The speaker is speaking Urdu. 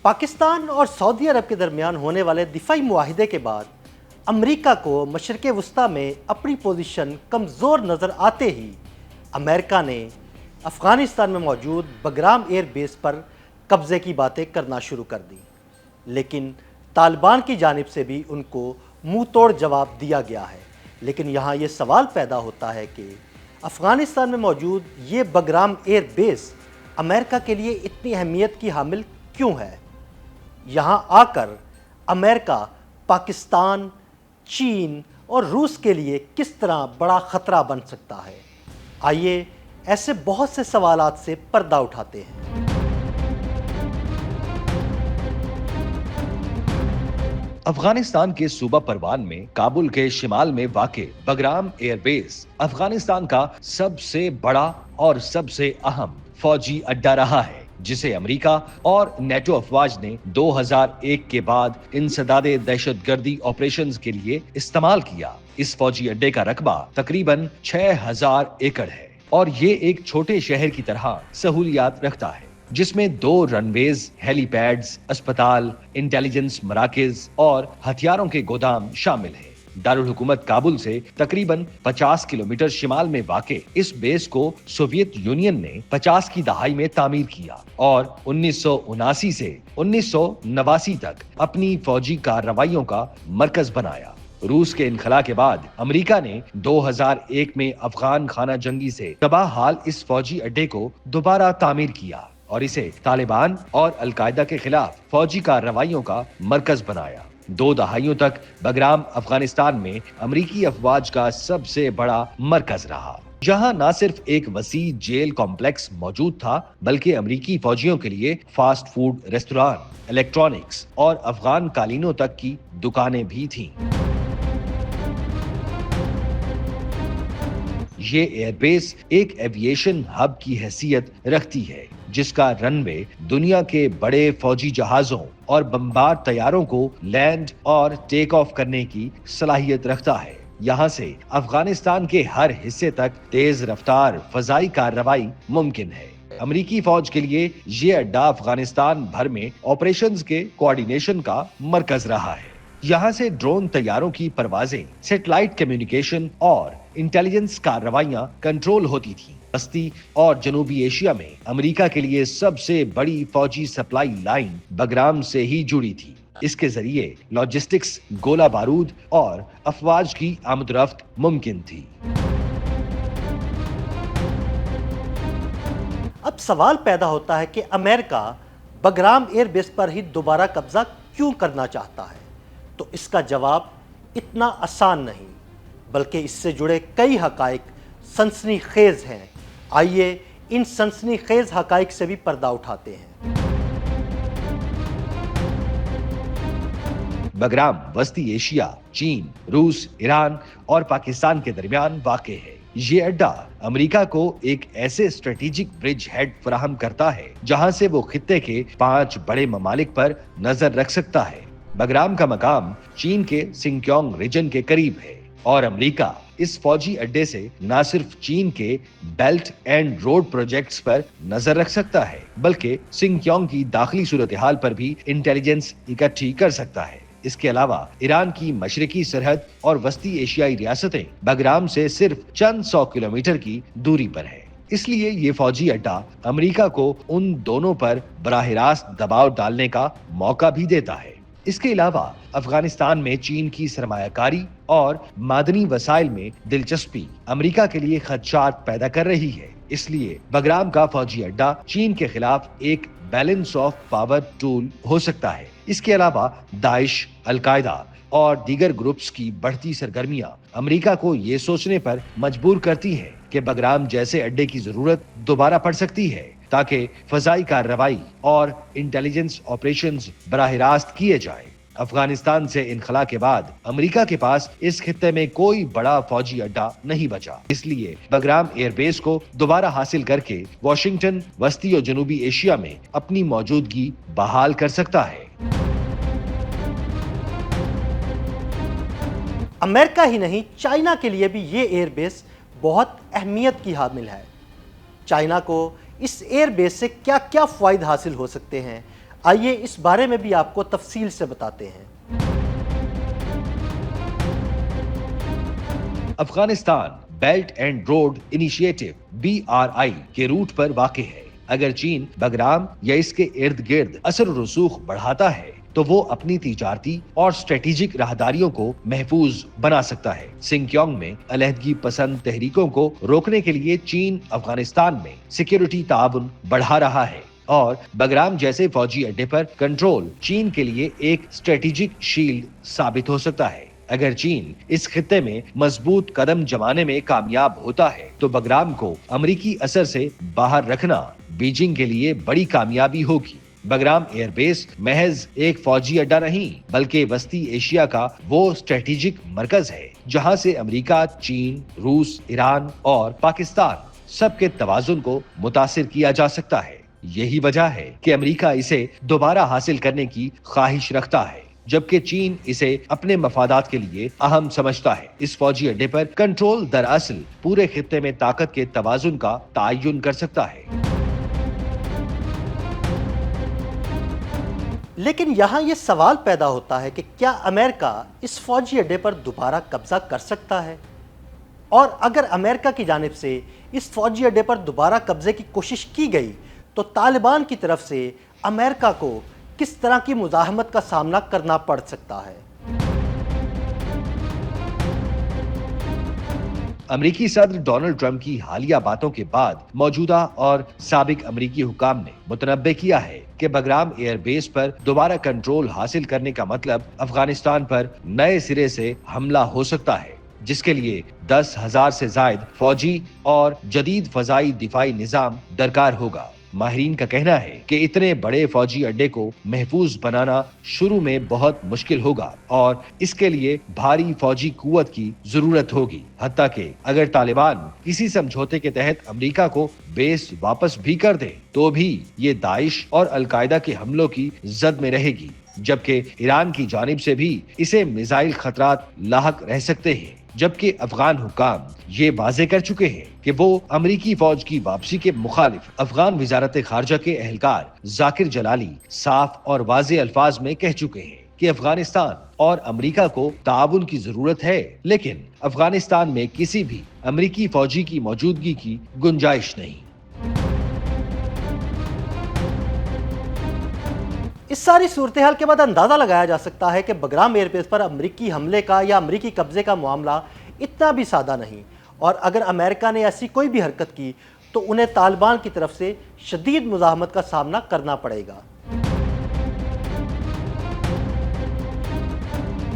پاکستان اور سعودی عرب کے درمیان ہونے والے دفاعی معاہدے کے بعد امریکہ کو مشرق وسطیٰ میں اپنی پوزیشن کمزور نظر آتے ہی امریکہ نے افغانستان میں موجود بگرام ایئر بیس پر قبضے کی باتیں کرنا شروع کر دی، لیکن طالبان کی جانب سے بھی ان کو منہ توڑ جواب دیا گیا ہے۔ لیکن یہاں یہ سوال پیدا ہوتا ہے کہ افغانستان میں موجود یہ بگرام ایئر بیس امریکہ کے لیے اتنی اہمیت کی حامل کیوں ہے؟ یہاں آ کر امریکہ پاکستان، چین اور روس کے لیے کس طرح بڑا خطرہ بن سکتا ہے؟ آئیے ایسے بہت سے سوالات سے پردہ اٹھاتے ہیں۔ افغانستان کے صوبہ پروان میں کابل کے شمال میں واقع بگرام ایئر بیس افغانستان کا سب سے بڑا اور سب سے اہم فوجی اڈہ رہا ہے، جسے امریکہ اور نیٹو افواج نے 2001 کے بعد انسداد دہشت گردی آپریشنز کے لیے استعمال کیا۔ اس فوجی اڈے کا رقبہ تقریباً 6000 ایکڑ ہے اور یہ ایک چھوٹے شہر کی طرح سہولیات رکھتا ہے، جس میں 2 رن ویز، ہیلی پیڈز، اسپتال، انٹیلیجنس مراکز اور ہتھیاروں کے گودام شامل ہیں۔ دارالحکومت کابل سے تقریباً 50 کلومیٹر شمال میں واقع اس بیس کو سوویت یونین نے 50 کی دہائی میں تعمیر کیا اور 1979 سے 1989 تک اپنی فوجی کارروائیوں کا مرکز بنایا۔ روس کے انخلاء کے بعد امریکہ نے 2001 میں افغان خانہ جنگی سے تباہ حال اس فوجی اڈے کو دوبارہ تعمیر کیا اور اسے طالبان اور القاعدہ کے خلاف فوجی کارروائیوں کا مرکز بنایا۔ 2 دہائیوں تک بگرام افغانستان میں امریکی افواج کا سب سے بڑا مرکز رہا، جہاں نہ صرف ایک وسیع جیل کمپلیکس موجود تھا بلکہ امریکی فوجیوں کے لیے فاسٹ فوڈ ریستوران، الیکٹرانکس اور افغان قالینوں تک کی دکانیں بھی تھیں۔ یہ ایئر بیس ایک ایوییشن ہب کی حیثیت رکھتی ہے، جس کا رن وے دنیا کے بڑے فوجی جہازوں اور بمبار طیاروں کو لینڈ اور ٹیک آف کرنے کی صلاحیت رکھتا ہے۔ یہاں سے افغانستان کے ہر حصے تک تیز رفتار فضائی کارروائی ممکن ہے۔ امریکی فوج کے لیے یہ اڈہ افغانستان بھر میں آپریشنز کے کوآرڈینیشن کا مرکز رہا ہے۔ یہاں سے ڈرون طیاروں کی پروازیں، سیٹلائٹ کمیونیکیشن اور انٹیلیجنس کارروائیاں کنٹرول ہوتی تھیں۔ وسطی اور جنوبی ایشیا میں امریکہ کے لیے سب سے بڑی فوجی سپلائی لائن بگرام سے ہی جڑی تھی۔ اس کے ذریعے لاجسٹکس، گولہ بارود اور افواج کی آمد و رفت ممکن تھی۔ اب سوال پیدا ہوتا ہے کہ امریکہ بگرام ایئر بیس پر ہی دوبارہ قبضہ کیوں کرنا چاہتا ہے؟ تو اس کا جواب اتنا آسان نہیں، بلکہ اس سے جڑے کئی حقائق سنسنی خیز ہیں۔ آئیے ان سنسنی خیز حقائق سے بھی پردہ اٹھاتے ہیں۔ بگرام وسطی ایشیا، چین، روس، ایران اور پاکستان کے درمیان واقع ہے۔ یہ اڈہ امریکہ کو ایک ایسے اسٹریٹجک برج ہیڈ فراہم کرتا ہے جہاں سے وہ خطے کے 5 بڑے ممالک پر نظر رکھ سکتا ہے۔ بگرام کا مقام چین کے سنکیونگ ریجن کے قریب ہے اور امریکہ اس فوجی اڈے سے نہ صرف چین کے بیلٹ اینڈ روڈ پروجیکٹس پر نظر رکھ سکتا ہے بلکہ سنکیونگ کی داخلی صورتحال پر بھی انٹیلیجنس اکٹھی کر سکتا ہے۔ اس کے علاوہ ایران کی مشرقی سرحد اور وسطی ایشیائی ریاستیں بگرام سے صرف چند 100 کلومیٹر کی دوری پر ہے۔ اس لیے یہ فوجی اڈہ امریکہ کو ان دونوں پر براہ راست دباؤ ڈالنے کا موقع بھی دیتا ہے۔ اس کے علاوہ افغانستان میں چین کی سرمایہ کاری اور معدنی وسائل میں دلچسپی امریکہ کے لیے خدشات پیدا کر رہی ہے۔ اس لیے بگرام کا فوجی اڈہ چین کے خلاف ایک بیلنس آف پاور ٹول ہو سکتا ہے۔ اس کے علاوہ داعش، القاعدہ اور دیگر گروپس کی بڑھتی سرگرمیاں امریکہ کو یہ سوچنے پر مجبور کرتی ہیں کہ بگرام جیسے اڈے کی ضرورت دوبارہ پڑ سکتی ہے تاکہ فضائی کارروائی اور انٹیلیجنس آپریشنز براہ راست کیے جائیں۔ افغانستان سے انخلاء کے بعد امریکہ کے پاس اس خطے میں کوئی بڑا فوجی اڈہ نہیں بچا، اس لیے بگرام ایئر بیس کو دوبارہ حاصل کر کے واشنگٹن وسطی اور جنوبی ایشیا میں اپنی موجودگی بحال کر سکتا ہے۔ امریکہ ہی نہیں، چائنا کے لیے بھی یہ ایئر بیس بہت اہمیت کی حامل ہے۔ چائنا کو اس ایئر بیس سے کیا کیا فوائد حاصل ہو سکتے ہیں، آئیے اس بارے میں بھی آپ کو تفصیل سے بتاتے ہیں۔ Afghanistan belt and road initiative BRI کے روٹ پر واقع ہے۔ اگر چین بگرام یا اس کے ارد گرد اثر و رسوخ بڑھاتا ہے تو وہ اپنی تجارتی اور اسٹریٹجک راہداریوں کو محفوظ بنا سکتا ہے۔ سنکیونگ میں علیحدگی پسند تحریکوں کو روکنے کے لیے چین افغانستان میں سیکیورٹی تعاون بڑھا رہا ہے اور بگرام جیسے فوجی اڈے پر کنٹرول چین کے لیے ایک اسٹریٹجک شیلڈ ثابت ہو سکتا ہے۔ اگر چین اس خطے میں مضبوط قدم جمانے میں کامیاب ہوتا ہے تو بگرام کو امریکی اثر سے باہر رکھنا بیجنگ کے لیے بڑی کامیابی ہوگی۔ بگرام ایئر بیس محض ایک فوجی اڈا نہیں بلکہ وسطی ایشیا کا وہ اسٹریٹجک مرکز ہے جہاں سے امریکہ، چین، روس، ایران اور پاکستان سب کے توازن کو متاثر کیا جا سکتا ہے۔ یہی وجہ ہے کہ امریکہ اسے دوبارہ حاصل کرنے کی خواہش رکھتا ہے جبکہ چین اسے اپنے مفادات کے لیے اہم سمجھتا ہے۔ اس فوجی اڈے پر کنٹرول دراصل پورے خطے میں طاقت کے توازن کا تعین کر سکتا ہے۔ لیکن یہاں یہ سوال پیدا ہوتا ہے کہ کیا امریکہ اس فوجی اڈے پر دوبارہ قبضہ کر سکتا ہے؟ اور اگر امریکہ کی جانب سے اس فوجی اڈے پر دوبارہ قبضے کی کوشش کی گئی تو طالبان کی طرف سے امریکہ کو کس طرح کی مزاحمت کا سامنا کرنا پڑ سکتا ہے؟ امریکی صدر ڈونلڈ ٹرمپ کی حالیہ باتوں کے بعد موجودہ اور سابق امریکی حکام نے متنبع کیا ہے کہ بگرام ایئر بیس پر دوبارہ کنٹرول حاصل کرنے کا مطلب افغانستان پر نئے سرے سے حملہ ہو سکتا ہے، جس کے لیے 10,000 سے زائد فوجی اور جدید فضائی دفاعی نظام درکار ہوگا۔ ماہرین کا کہنا ہے کہ اتنے بڑے فوجی اڈے کو محفوظ بنانا شروع میں بہت مشکل ہوگا اور اس کے لیے بھاری فوجی قوت کی ضرورت ہوگی، حتیٰ کہ اگر طالبان کسی سمجھوتے کے تحت امریکہ کو بیس واپس بھی کر دے تو بھی یہ داعش اور القاعدہ کے حملوں کی زد میں رہے گی، جبکہ ایران کی جانب سے بھی اسے میزائل خطرات لاحق رہ سکتے ہیں۔ جبکہ افغان حکام یہ واضح کر چکے ہیں کہ وہ امریکی فوج کی واپسی کے مخالف۔ افغان وزارت خارجہ کے اہلکار ذاکر جلالی صاف اور واضح الفاظ میں کہہ چکے ہیں کہ افغانستان اور امریکہ کو تعاون کی ضرورت ہے، لیکن افغانستان میں کسی بھی امریکی فوجی کی موجودگی کی گنجائش نہیں۔ اس ساری صورتحال کے بعد اندازہ لگایا جا سکتا ہے کہ بگرام ایئر بیس پر امریکی حملے کا یا امریکی قبضے کا معاملہ اتنا بھی سادہ نہیں، اور اگر امریکہ نے ایسی کوئی بھی حرکت کی تو انہیں طالبان کی طرف سے شدید مزاحمت کا سامنا کرنا پڑے گا۔